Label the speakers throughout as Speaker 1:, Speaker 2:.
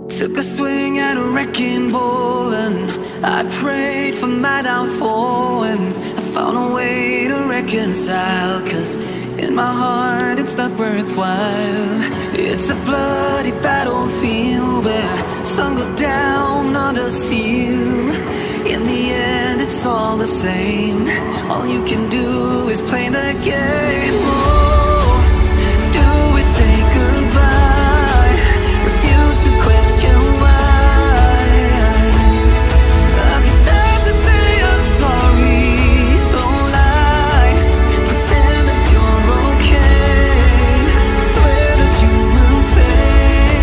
Speaker 1: Took a swing at a wrecking ball and I prayed for my downfall, and I found a way to reconcile, 'cause in my heart it's not worthwhile. It's a bloody battlefield where some go down, others heal. In the end it's all the same. All you can do is play the game. Oh, do we say goodbye? Refuse to question why. I'm just sad to say I'm sorry, so lie. Pretend that you're okay. Swear that you will stay.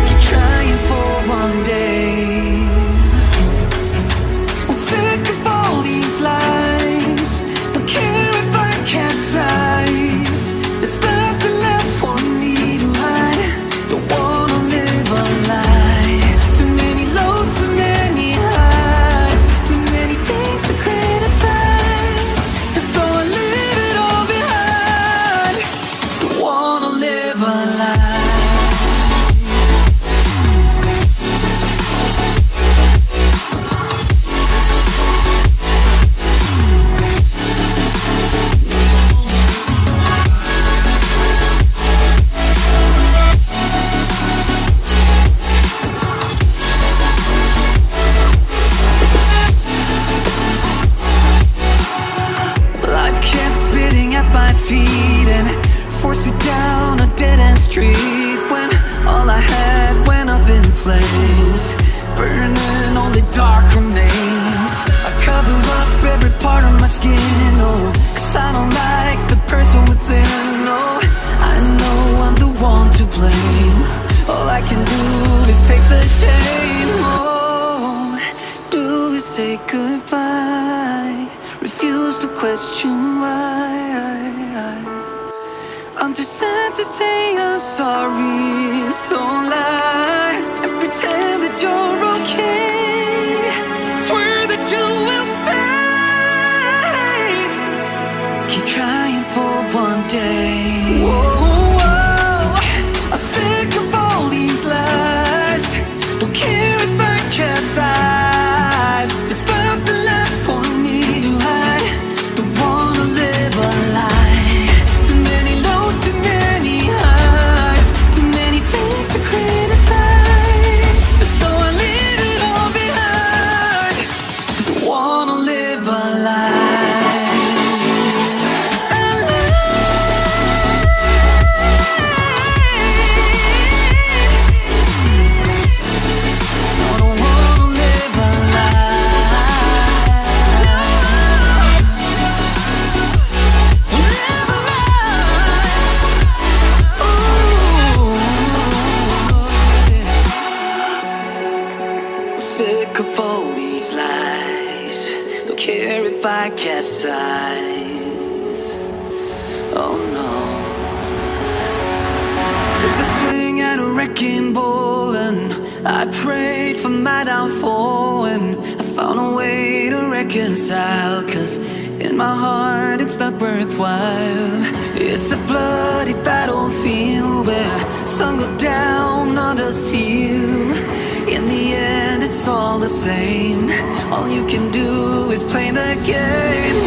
Speaker 1: Keep trying for one day. I'm sick of all these lies. Don't care if I capsize. There's nothing left for me to hide. Don't wanna live a lie. Too many lows, too many highs. Too many things to criticize. And so I leave it all behind. Don't wanna live a lie. Life kept spitting at my feet and forced me down a dead-end street, when all I had went up in flames, burning only dark remains. I cover up every part of my skin, oh, 'cause I don't like the person within. Oh, I know I'm the one to blame. All I can do is take the shame. Oh, do we say goodbye? Refuse to question why. I'm too sad to say I'm sorry, so lie and pretend that you're okay. Swear that you will stay. Keep trying for one day. Whoa, whoa. I'm sick of all these lies. Don't care if I capsize. There's nothing left for me to hide. Don't wanna live a lie. Too many lows, too many highs. Too many things to criticize. So I leave it all behind. Don't wanna live a lie. A lie. I don't wanna live a lie. Live a lie. Ooh. I'm sick of all these lies. Don't care if I capsize. Oh no. Took a swing at a wrecking ball and I prayed for my downfall, and I found a way to reconcile, 'cause in my heart it's not worthwhile. It's a bloody battlefield where some go down, others heal. In the end it's all the same. All you can do is play the game.